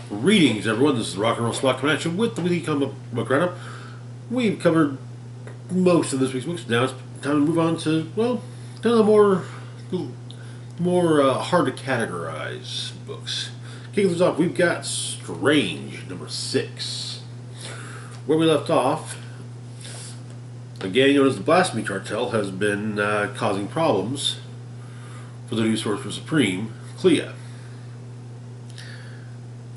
Greetings, everyone. This is Rock and Roll Spot coming at you with the weekly comic book write-up. We've covered most of this week's books. Now it's time to move on to, well, kind of more hard to categorize books. Kicking this off, we've got Strange, number 6. Where we left off, a gang known as the Blasphemy Cartel has been causing problems for the new Sorcerer Supreme, Clea.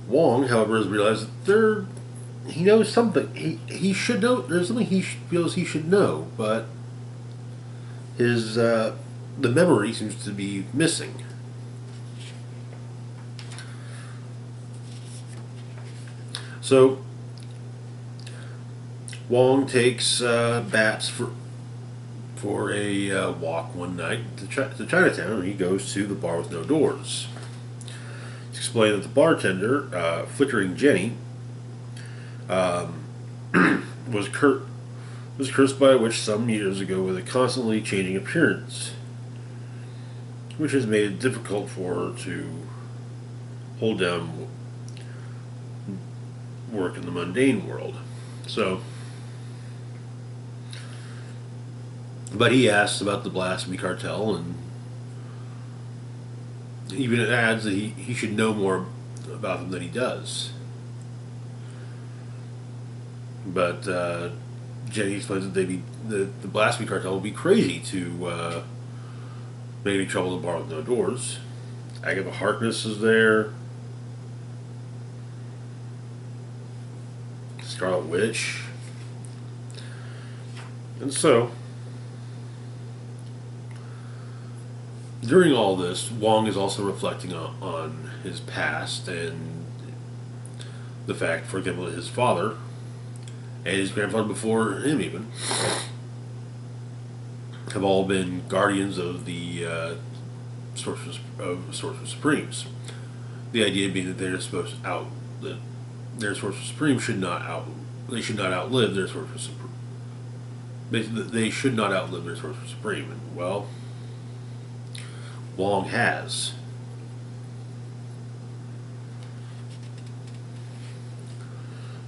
Wong, however, has realized that he knows something. He should know. There's something he feels he should know, but the memory seems to be missing. So Wong takes Bats for a walk one night to Chinatown, and he goes to the bar with no doors. Explained that the bartender, Flickering Jenny, was cursed by a witch some years ago with a constantly changing appearance, which has made it difficult for her to hold down work in the mundane world. But he asks about the Blasphemy Cartel, and even it adds that he should know more about them than he does. But Jenny explains that the Blasphemy Cartel would be crazy to make any trouble in the bar with no doors. Agatha Harkness is there. Scarlet Witch. And so, during all this, Wong is also reflecting on his past and the fact, for example, that his father and his grandfather before him even have all been guardians of the Sorcerers Supremes. The idea being that they're supposed that their Sorcerer Supreme should not outlive their Sorcerer Supreme. They should not outlive their Sorcerer Supreme. And, well, Wong has.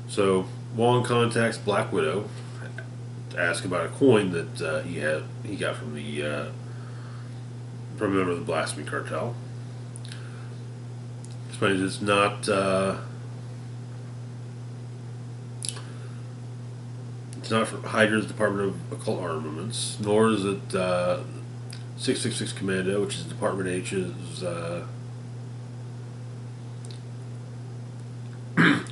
So Wong contacts Black Widow to ask about a coin that he got from a member of the Blasphemy Cartel. Explains it's not from Hydra's Department of Occult Armaments, nor is it 666 Commando, which is Department H's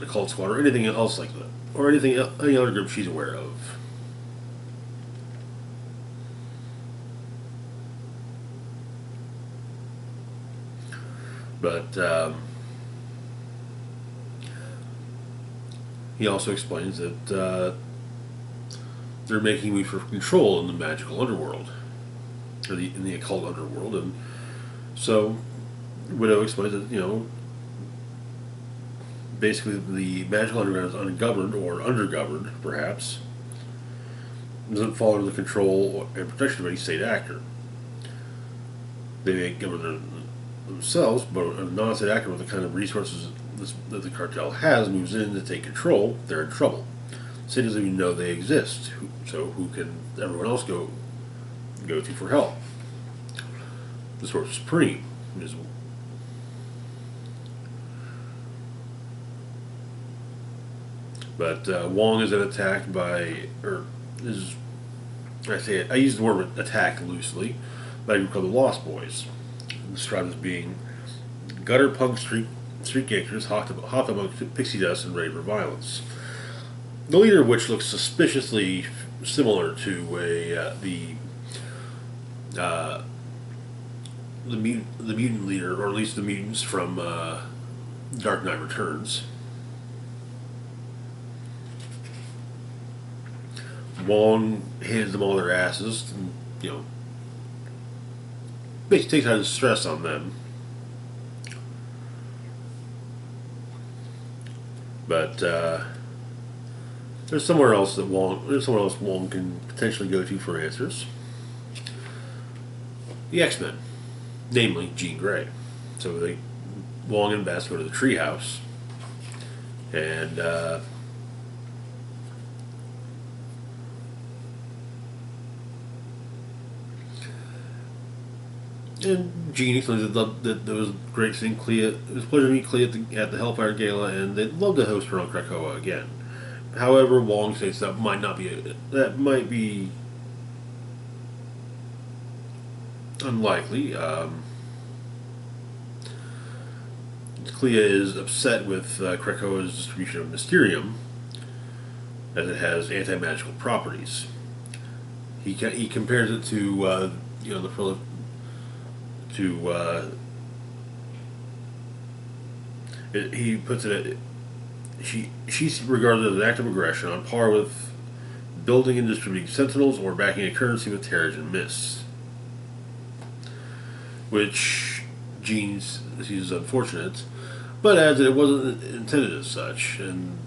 Occult Squad, or anything else like that, or any other group she's aware of. But he also explains that they're making me for control in the magical underworld, or in the occult underworld, and so Widow explains that basically the magical underground is ungoverned or undergoverned, perhaps, doesn't fall under the control and protection of any state actor. They may govern themselves, but a non-state actor with the kind of resources that the cartel has moves in to take control, they're in trouble. The state doesn't even know they exist, so who can everyone else go to for help? The Sorcerer Supreme is. But Wong is then attacked by, I use the word attack loosely, by a group called the Lost Boys, described as being gutter punk street gangsters, hot among pixie dust and ready for violence. The leader of which looks suspiciously similar to the mutant leader, or at least the mutants from Dark Knight Returns. Wong hands them all their asses, and, basically takes out his stress on them. But there's somewhere else Wong can potentially go to for answers. The X-Men, namely Jean Grey. So Wong and Bess go to the treehouse And Jean explains that it was great seeing Clea. It was a pleasure to meet Clea at the Hellfire Gala, and they'd love to host her on Krakoa again. However, Wong states that might be unlikely. Clea is upset with Krakoa's distribution of Mysterium, as it has anti-magical properties. He compares it to he puts it. She's regarded as an act of aggression on par with building and distributing sentinels or backing a currency with Terrigen and Misc, which Jean sees as unfortunate, but adds that it wasn't intended as such, and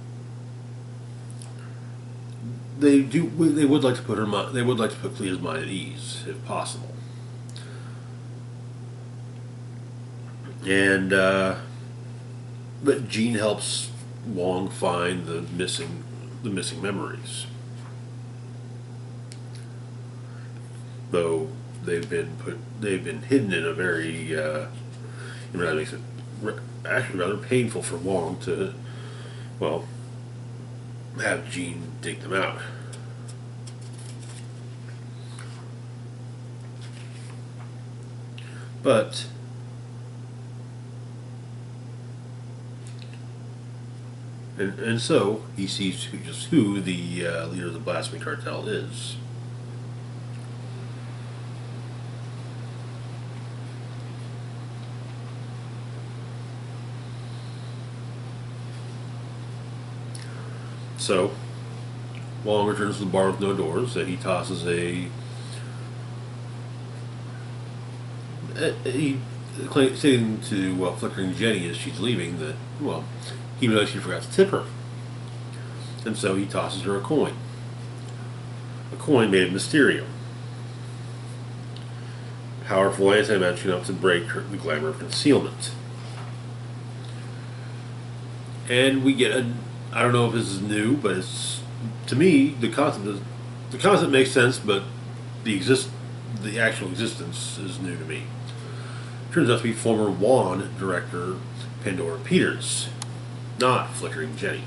they would like to put Clea's mind at ease if possible. And but Jean helps Wong find the missing memories, though they've been hidden in a very that makes it actually rather painful for Wong to have Jean dig them out. But and so he sees who the leader of the Blasphemy Cartel is. So Wong returns to the bar with no doors, and he tosses saying to Flickering Jenny as she's leaving that, he realized she forgot to tip her. And so he tosses her a coin. A coin made of Mysterium. Powerful anti-magic enough to break the glamour of concealment. And we get I don't know if this is new, but to me the concept makes sense, but the actual existence is new to me. Turns out to be former WAN director Pandora Peters, not Flickering Jenny.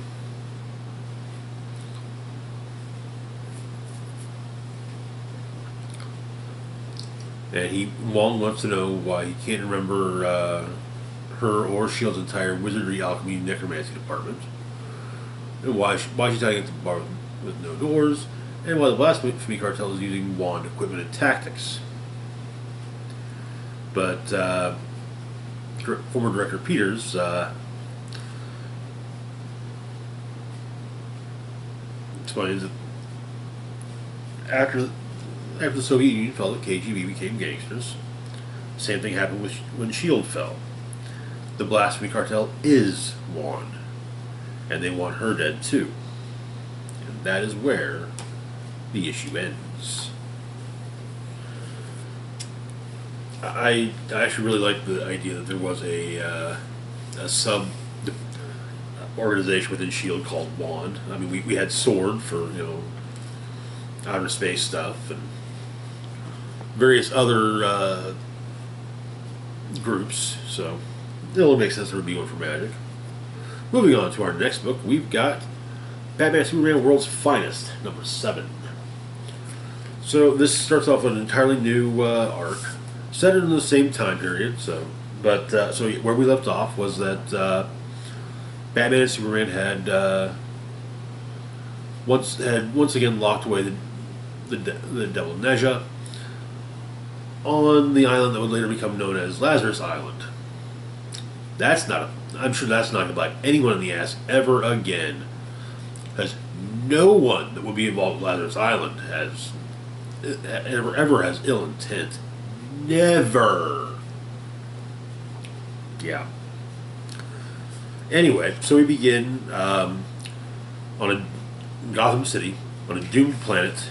And Wong wants to know why he can't remember her or S.H.I.E.L.D.'s entire wizardry, alchemy, necromancy department, and why she's hiding at the bar with no doors, and why the Blasphemy Cartel is using wand equipment and tactics. But former director Peters explains that after the Soviet Union fell, the KGB became gangsters. The same thing happened when S.H.I.E.L.D. fell. The Blasphemy Cartel is won, and they want her dead too. And that is where the issue ends. I actually really like the idea that there was a sub organization within S.H.I.E.L.D. called WAND. I mean, we had SWORD for outer space stuff and various other groups. So it only makes sense there would be one for magic. Moving on to our next book, we've got Batman Superman World's Finest, number 7. So this starts off with an entirely new arc, set in the same time period. So where we left off was that Batman and Superman had once again locked away the Devil Nezha on the island that would later become known as Lazarus Island. I'm sure that's not going to bite anyone in the ass ever again, because no one that would be involved with Lazarus Island ever has ill intent. Never. Yeah. Anyway, so we begin on a Gotham City, on a doomed planet.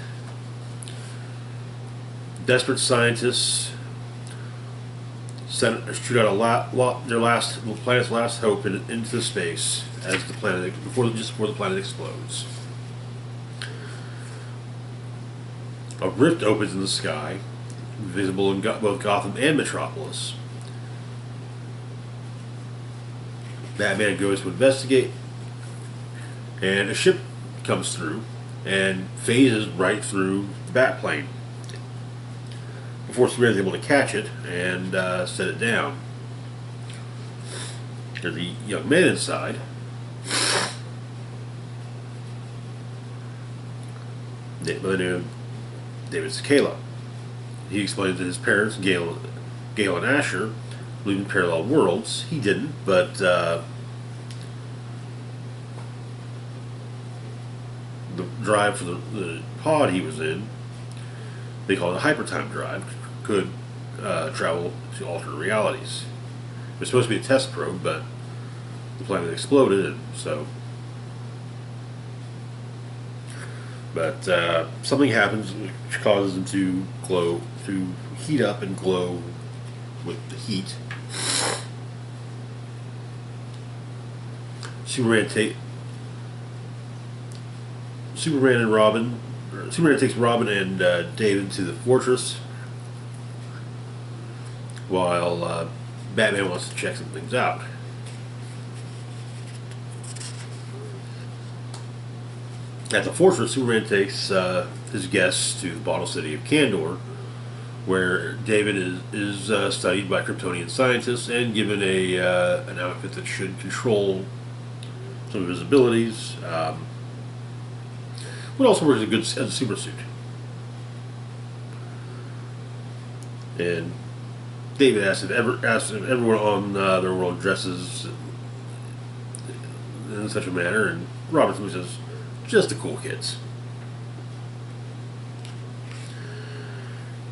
Desperate scientists shoot out the planet's last hope into space as the planet just before the planet explodes. A rift opens in the sky, visible in both Gotham and Metropolis. Batman goes to investigate, and a ship comes through and phases right through the Batplane. Before Superman is able to catch it and set it down. There's a young man inside. By the name of David Sakala. He explains that his parents, Gale and Asher, live in parallel worlds. He didn't, but the drive for the pod he was in, they call it a hypertime drive, could travel to alternate realities. It was supposed to be a test probe, but the planet exploded, and so. But something happens which causes them to heat up and glow with the heat. Superman takes Robin and David to the fortress, while Batman wants to check some things out. At the fortress, Superman takes his guests to the bottle city of Kandor, where David is studied by Kryptonian scientists and given an outfit that should control some of his abilities. But also works as a super suit. And David asks if everyone on their world dresses in such a manner, and Robinson says, just the cool kids.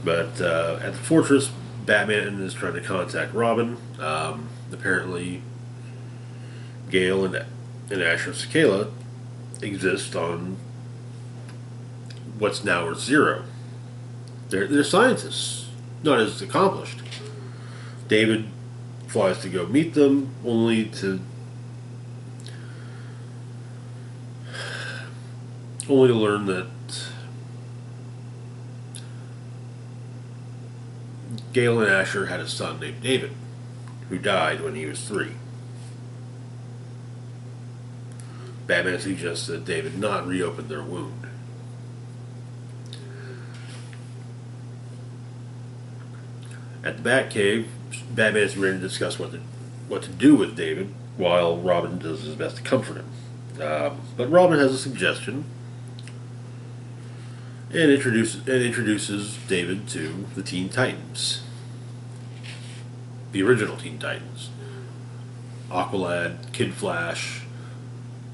But at the fortress, Batman is trying to contact Robin. Apparently, Gale and Asher Sakala exist on what's now Earth Zero. They're scientists, not as accomplished. David flies to go meet them, only to learn that Gale and Asher had a son named David, who died when he was 3. Batman suggests that David not reopen their wound. At the Batcave, Batman is ready to discuss what to do with David, while Robin does his best to comfort him. But Robin has a suggestion, and introduces David to the Teen Titans, the original Teen Titans: Aqualad, Kid Flash,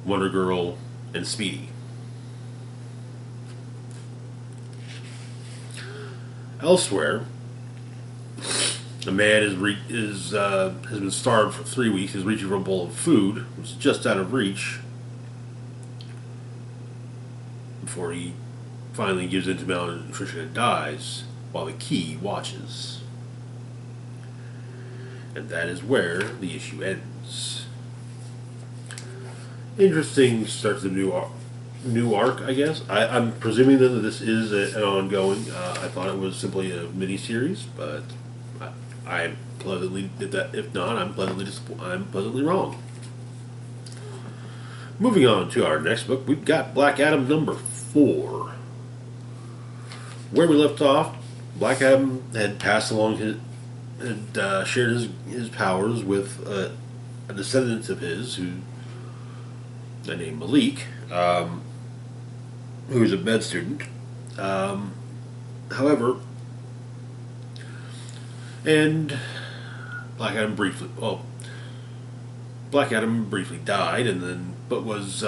Wonder Girl, and Speedy. Elsewhere, a man has been starved for 3 weeks. Is reaching for a bowl of food, which is just out of reach, before he finally gives in to malnutrition and dies, while the Key watches. And that is where the issue ends. Interesting start to the new arc, I guess. I'm presuming that this is an ongoing. I thought it was simply a mini-series, but I'm pleasantly, if not, I'm pleasantly wrong. Moving on to our next book, we've got Black Adam number 4. Where we left off, Black Adam had passed along shared his powers with a descendant of his, named Malik, who's a med student. However, and Black Adam briefly died, but was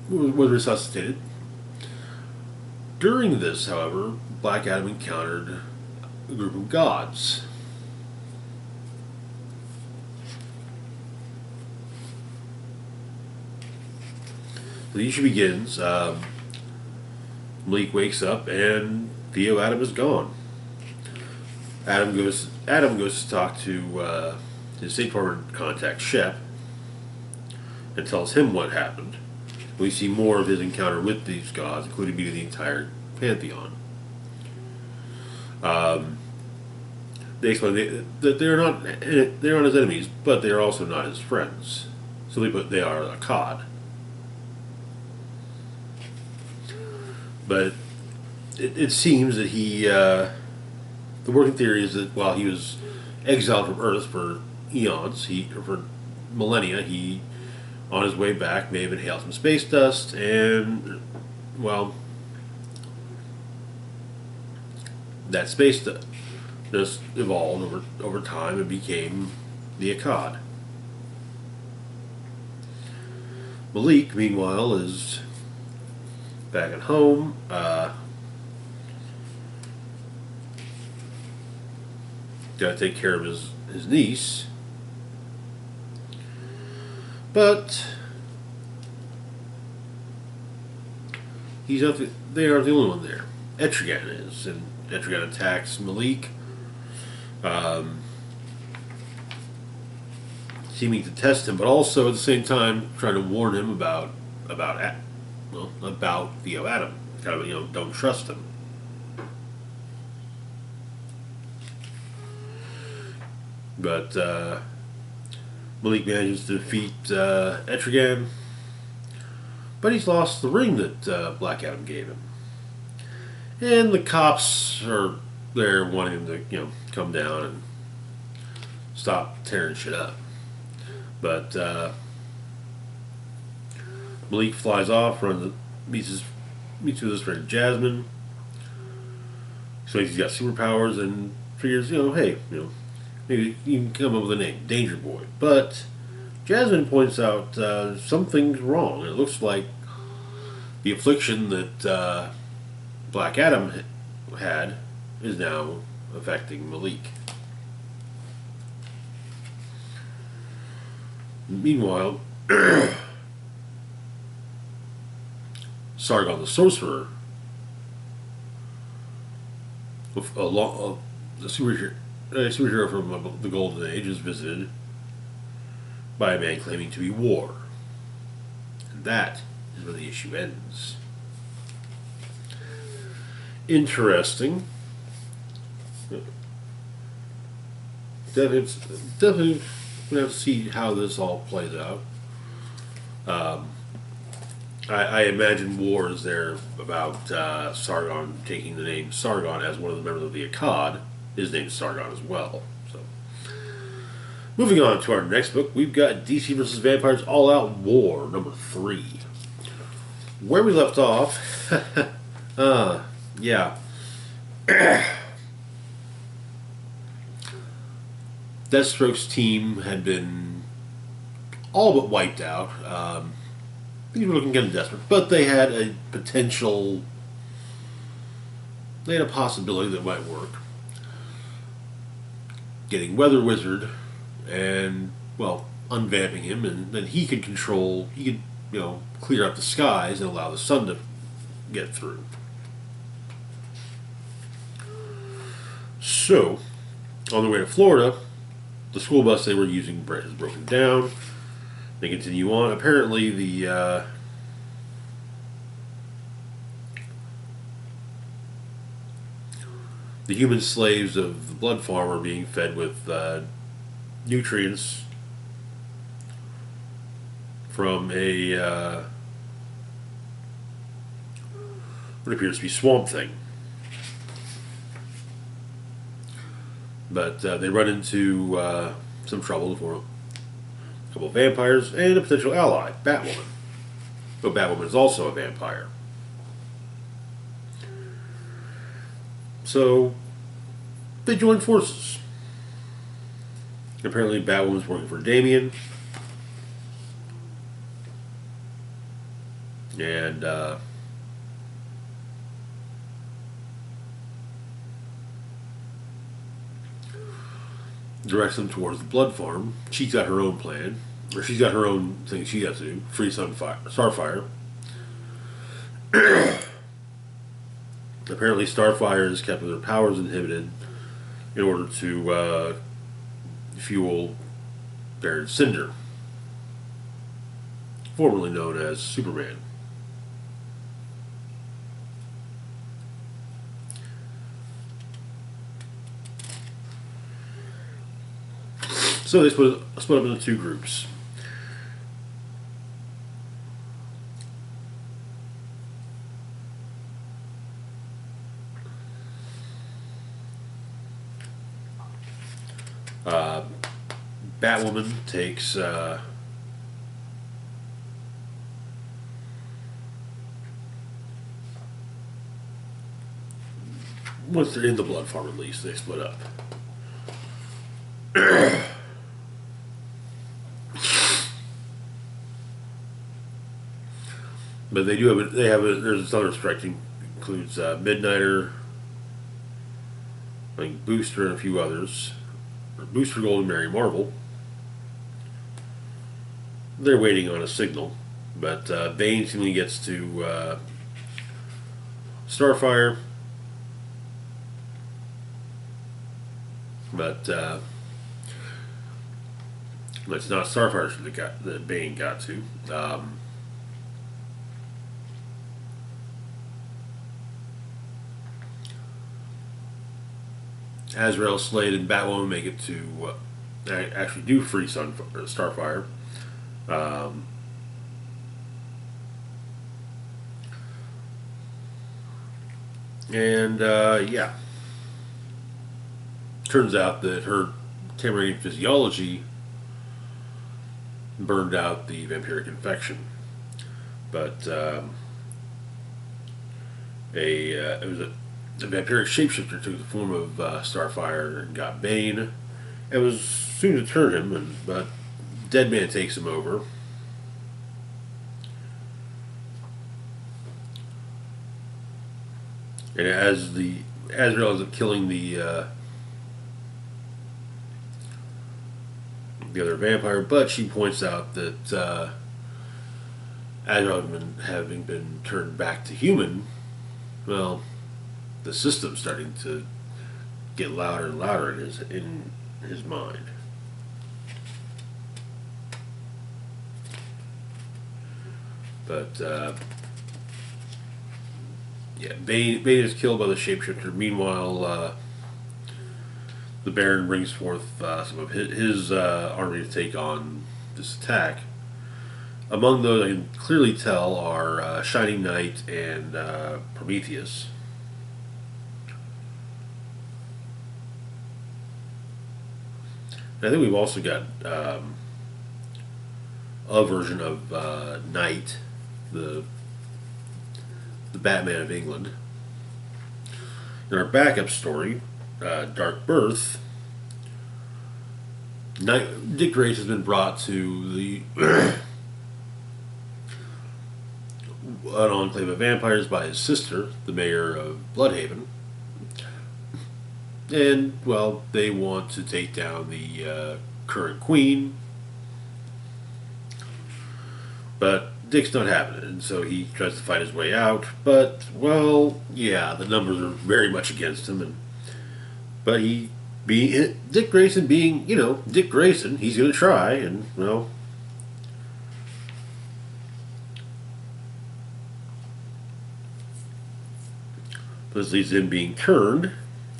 resuscitated. During this, however, Black Adam encountered a group of gods. The issue begins. Malik wakes up and Theo Adam is gone. Adam goes to talk to his State Department contact Shep and tells him what happened. We see more of his encounter with these gods, including meeting the entire pantheon. They explain that they're not his enemies, but they are also not his friends. Simply put, they are a cod. But it seems that the working theory is that while he was exiled from Earth for eons, for millennia, he, on his way back, may have inhaled some space dust, and, well, that space dust just evolved over time and became the Akkad. Malik, meanwhile, is back at home. Got to take care of his niece. But they aren't the only one there. Etrigan is, and Etrigan attacks Malik, seeming to test him, but also at the same time trying to warn him about Theo Adam. Kind of, don't trust him. But Malik manages to defeat Etrigan, but he's lost the ring that Black Adam gave him. And the cops are there wanting him to, come down and stop tearing shit up. But Malik flies off, meets with his friend Jasmine. So he's got superpowers and figures, hey, maybe you can come up with a name, Danger Boy. But Jasmine points out something's wrong. It looks like the affliction that Black Adam had is now affecting Malik. Meanwhile, Sargon the Sorcerer, a superhero from the Golden Age, is visited by a man claiming to be War. And that is where the issue ends. Interesting. It's definitely going to have to see how this all plays out. I imagine War is there about Sargon taking the name Sargon as one of the members of the Akkad. His name is Sargon as well. So, moving on to our next book, we've got DC vs. Vampires All Out War, number 3. Where we left off, yeah. Deathstroke's team had been all but wiped out. Things were looking kind of desperate, but they had a potential. They had a possibility that might work. Getting Weather Wizard and, unvamping him, and then he could clear up the skies and allow the sun to get through. So, on their way to Florida, the school bus they were using is broken down. They continue on. Apparently, the human slaves of the blood farm are being fed with nutrients from what appears to be Swamp Thing. But they run into some trouble for a couple of vampires and a potential ally, Batwoman. But Batwoman is also a vampire. So they join forces. Apparently Batwoman's working for Damien. And directs them towards the blood farm. She's got her own plan, or she's got her own thing she has to do. Free Starfire. Apparently Starfire is kept with her powers inhibited in order to fuel Baron Cinder, formerly known as Superman. So they split up into two groups. Batwoman takes once they're in the blood farm, at least they split up. But they do have it. They have it. There's another strike that includes Midnighter, I think Booster, and a few others. Booster Gold and Mary Marvel. They're waiting on a signal, but Bane seemingly gets to Starfire, but it's not Starfire that Bane got to. Azrael, Slade, and Batwoman make it to actually do free Starfire. Yeah. Turns out that her Tamarian physiology burned out the vampiric infection. But it was a vampiric shapeshifter took the form of Starfire and got Bane. It was soon to turn him, but Deadman takes him over. And as Azrael ends up killing the other vampire, but she points out that Azrael having been turned back to human, well, the system's starting to get louder and louder in his mind. But yeah, Bane is killed by the shapeshifter. Meanwhile, the Baron brings forth some of his army to take on this attack. Among those I can clearly tell are Shining Knight and Prometheus. And I think we've also got a version of Knight, the Batman of England. In our backup story, Dark Birth, Dick Grayson has been brought to the an enclave of vampires by his sister, the mayor of Bloodhaven. And, well, they want to take down the current queen. But Dick's not having it, and so he tries to fight his way out. But, well, yeah, the numbers are very much against him. But Dick Grayson being, Dick Grayson, he's going to try, and, well, this leads to him being turned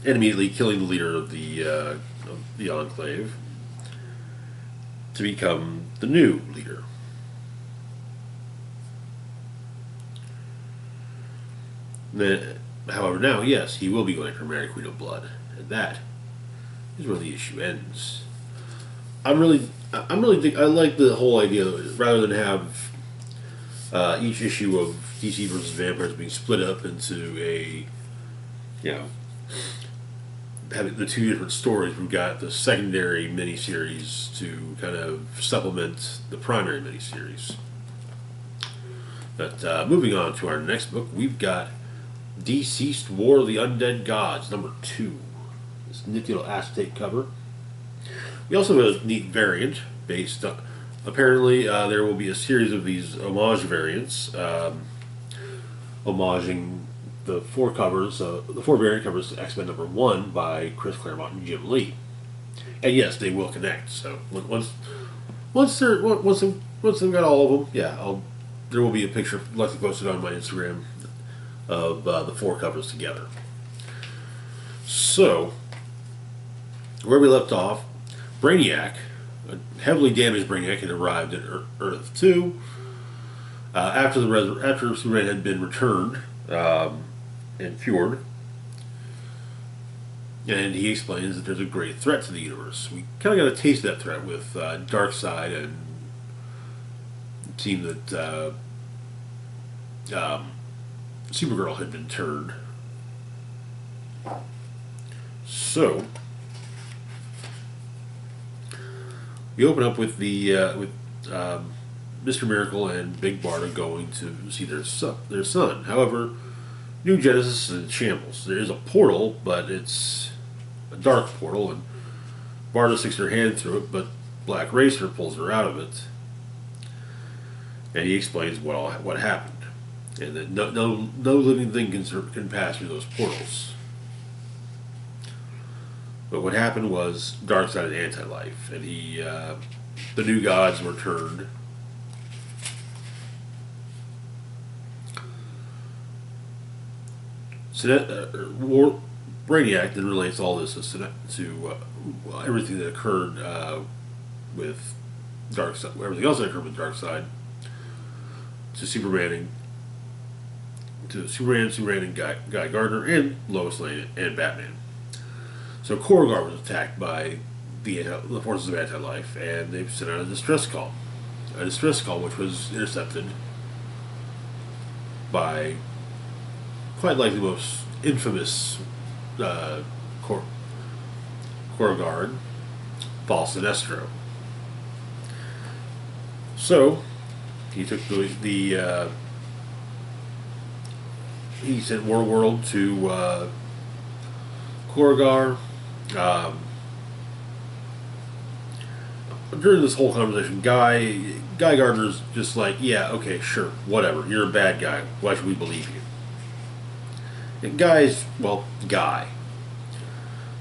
and immediately killing the leader of the Enclave to become the new leader. However, now, yes, he will be going for Mary Queen of Blood, and that is where the issue ends. I like the whole idea that rather than have each issue of DC versus Vampires being split up into having the two different stories. We've got the secondary miniseries to kind of supplement the primary miniseries. But moving on to our next book, we've got DCeased War of the Undead Gods, number 2. This nifty little acetate cover. We also have a neat variant based on, apparently there will be a series of these homage variants, homaging the four covers, the four variant covers X-Men #1 by Chris Claremont and Jim Lee. And yes, they will connect. So once they've got all of them, yeah, there will be a picture likely posted on my Instagram of the four covers together. So where we left off, Brainiac, a heavily damaged Brainiac, had arrived at Earth 2 after Superman had been returned in Fjord. And he explains that there's a great threat to the universe. We kind of got a taste of that threat with Darkseid, and it seemed that Supergirl had been turned. So we open up with Mr. Miracle and Big Barda going to see their son. However, New Genesis is in shambles. There is a portal, but it's a dark portal, and Barda sticks her hand through it, but Black Racer pulls her out of it, and he explains what happened, and that no living thing can pass through those portals. But what happened was Darkseid had anti-life, and the new gods were turned. So Brainiac then relates all this to everything that occurred with Darkseid, everything else that occurred with Darkseid, to Superman and Guy Gardner, and Lois Lane and Batman. So Korugar was attacked by the forces of anti-life, and they sent out a distress call. A distress call which was intercepted by quite likely the most infamous Korugar, Paul Sinestro. So he took he sent World to Korugar. During this whole conversation, Guy Gardner's just like, yeah, okay, sure, whatever. You're a bad guy. Why should we believe you? And Guy's, well, Guy.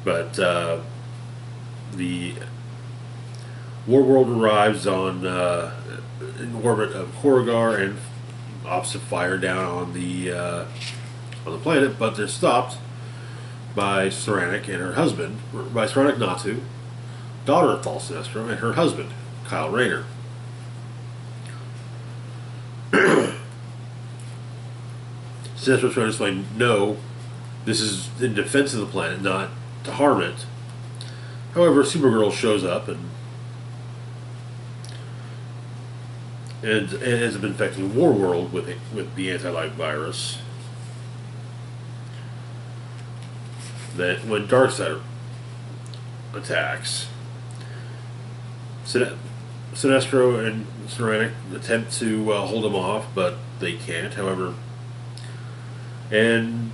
But the Warworld arrives in orbit of Korugar and opposite fire down on the planet, but they're stopped by Saranic and her husband, by Saranic Natu, daughter of Paul Sinestro, and her husband, Kyle Rayner. Sinestro's trying to explain, no, this is in defense of the planet, not to harm it. However, Supergirl shows up and has been infecting Warworld with the anti-life virus. That when Darkseid attacks, Sinestro and Saranic attempt to hold him off, but they can't. However, and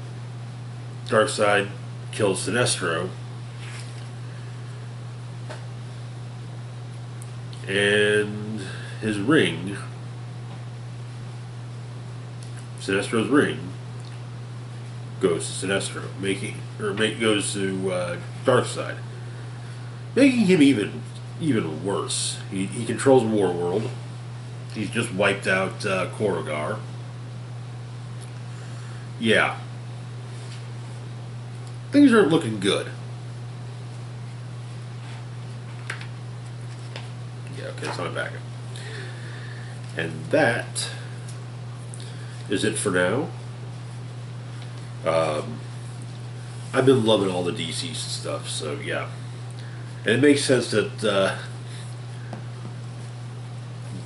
Darkseid kills Sinestro, and his ring, Sinestro's ring, goes to Sinestro, goes to Darkseid, making him even worse. He controls Warworld. He's just wiped out Korugar. Yeah, things aren't looking good. Yeah, okay, it's not back. And that is it for now. I've been loving all the DCeased stuff, so yeah. And it makes sense that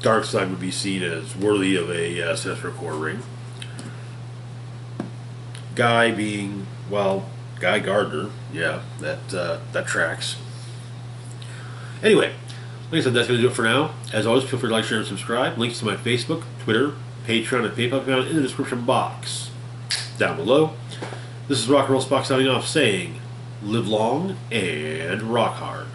Darkseid would be seen as worthy of a Sinestro core ring. Guy being, well, Guy Gardner, yeah, that tracks. Anyway, like I said, that's going to do it for now. As always, feel free to like, share, and subscribe. Links to my Facebook, Twitter, Patreon, and PayPal account in the description box down below. This is Rock and Roll Spock signing off, saying, live long and rock hard.